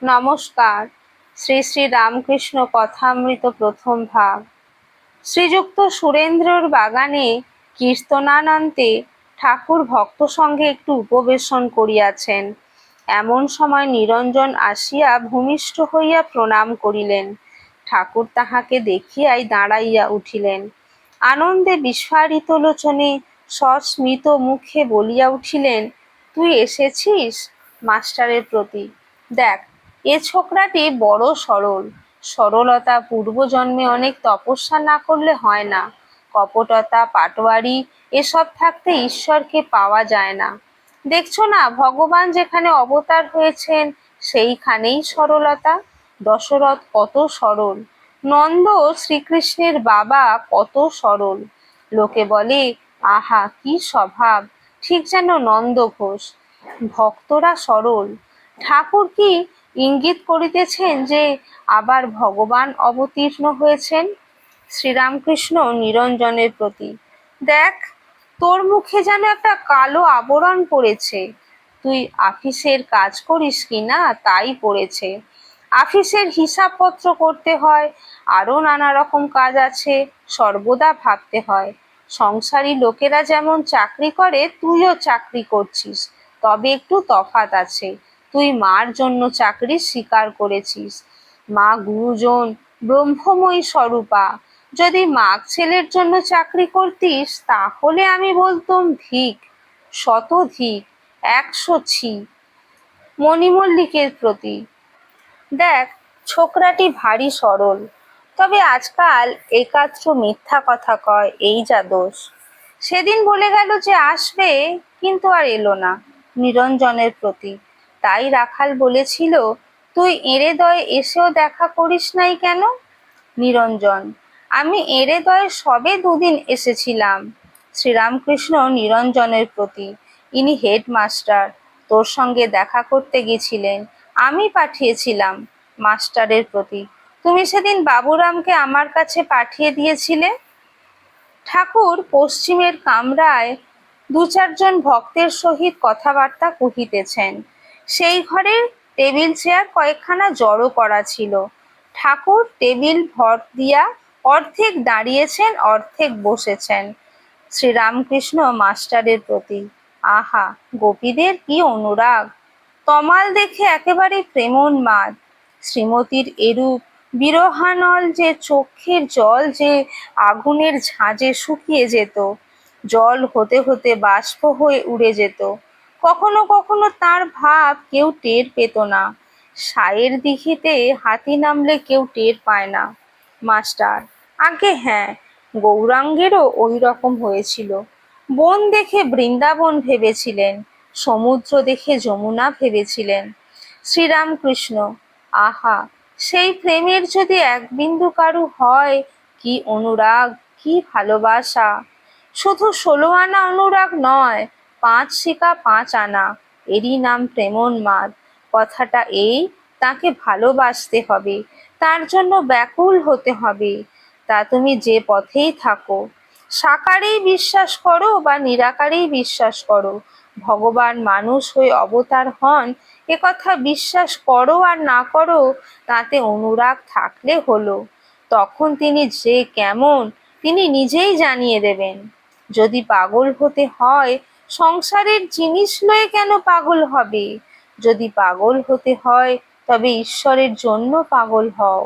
নমস্কার। শ্রী শ্রী রামকৃষ্ণ কথামৃত প্রথম ভাগ। শ্রীযুক্ত সুরেন্দ্রর বাগানে কীর্তনান্তে ঠাকুর ভক্ত সঙ্গে একটু উপবেশন করিয়াছেন। এমন সময় নিরঞ্জন আসিয়া ভূমিষ্ঠ হইয়া প্রণাম করিলেন। ঠাকুর তাহাকে দেখিয়াই দাঁড়াইয়া উঠিলেন। আনন্দে বিস্ফারিত লোচনে সস্মিত মুখে বলিয়া উঠিলেন, তুই এসেছিস? মাস্টারের প্রতি, দেখ, এ ছোকরাটি বড় সরল। সরলতা পূর্বজন্মে অনেক তপস্যা না করলে হয় না। কপটতা, পাটোয়ারি এসব থাকতে ঈশ্বরকে পাওয়া যায় না। দেখছো না, ভগবান যেখানে অবতার হয়েছেন সেইখানেই সরলতা। দশরথ কত সরল, নন্দ শ্রীকৃষ্ণের বাবা কত সরল। লোকে বলে, আহা কি স্বভাব, ঠিক যেন নন্দ ঘোষ। ভক্তরা সরল। ঠাকুর কি ইঙ্গিত করিতেছেন যে আবার ভগবান অবতীর্ণ হয়েছেন? শ্রীরামকৃষ্ণ নিরঞ্জনের প্রতি, দেখ, তোর মুখে যেন একটা কালো আবরণ পড়েছে। তুই আফিসের কাজ করিস কি না তাই পড়েছে। আফিসের হিসাবপত্র করতে হয়, আরো নানা রকম কাজ আছে, সর্বদা ভাবতে হয়। সংসারী লোকেরা যেমন চাকরি করে তুইও চাকরি করছিস, তবে একটু তফাৎ আছে। তুই মার জন্য চাকরি স্বীকার করেছিস। মা গুরুজন, ব্রহ্মময়ী স্বরূপা। যদি মাগ ছেলের জন্য চাকরি করতিস তাহলে আমি বলতুম ধিক, শত ধিক, 100 ছি। মণিমল্লিকের প্রতি, দেখ, ছোকরাটি ভারী সরল, তবে আজকাল একাত্র মিথ্যা কথা কয়, এই যা দোষ। সেদিন বলে গেল যে আসবে, কিন্তু আর এলো না। নিরঞ্জনের প্রতি, তাই রাখাল বলেছিল, তুই এঁড়েদয়ে এসেও দেখা করিস নাই কেন? নিরঞ্জন, আমি এঁড়েদয়ে সবে 2 দিন এসেছিলাম। শ্রীরামকৃষ্ণ নিরঞ্জনের প্রতি, ইনি হেডমাস্টার, তোর সঙ্গে দেখা করতে গেছিলেন, আমি পাঠিয়েছিলাম। মাস্টারের প্রতি, তুমি সেদিন বাবুরামকে আমার কাছে পাঠিয়ে দিয়েছিলে। ঠাকুর পশ্চিমের কামরায় 2-4 জন ভক্তের সহিত কথাবার্তা কহিতেছেন। সেই ঘরে টেবিল চেয়ার কয়েকখানা জড়ো করা ছিল। ঠাকুর টেবিল ভর দিয়া অর্ধেক দাঁড়িয়েছেন, অর্ধেক বসেছেন। শ্রীরামকৃষ্ণ মাস্টারের প্রতি, আহা, গোপীদের কি অনুরাগ! তমাল দেখে একেবারে প্রেমোন্মাদ। শ্রীমতীর এরূপ বিরহানল যে চক্ষের জল যে আগুনের ঝাঁজে শুকিয়ে যেত, জল হতে হতে বাষ্প হয়ে উড়ে যেত। কখনো কখনো তার ভাব কেউ টের পেত না। সায়ের দিঘিতে হাতি নামলে কেউ টের পায় না। মাস্টার, আগে হ্যাঁ, গৌরাঙ্গেরও ওই রকম হয়েছিল। বন দেখে বৃন্দাবন ভেবেছিলেন, সমুদ্র দেখে যমুনা ভেবেছিলেন। শ্রীরামকৃষ্ণ, আহা, সেই প্রেমের যদি 1 বিন্দু কারু হয়, কি অনুরাগ, কি ভালোবাসা! শুধু 16 আনা অনুরাগ নয়, 5 শিকা 5 আনা, এরই নাম প্রেমোন্মাদ। কথাটা এই, তাকে ভালোবাসতে হবে, তার জন্য ব্যাকুল হতে হবে। তা তুমি যে পথেই থাকো, সাকারেই বিশ্বাস করো বা নিরাকারেই বিশ্বাস করো, ভগবান মানুষ হয়ে অবতার হন, এ কথা বিশ্বাস করো আর না করো, তাতে অনুরাগ থাকলে হলো। তখন তিনি যে কেমন তিনি নিজেই জানিয়ে দেবেন। যদি পাগল হতে হয়, সংসারের জিনিস লয়ে কেন পাগল হবে? যদি পাগল হতে হয়, তবে ঈশ্বরের জন্য পাগল হও।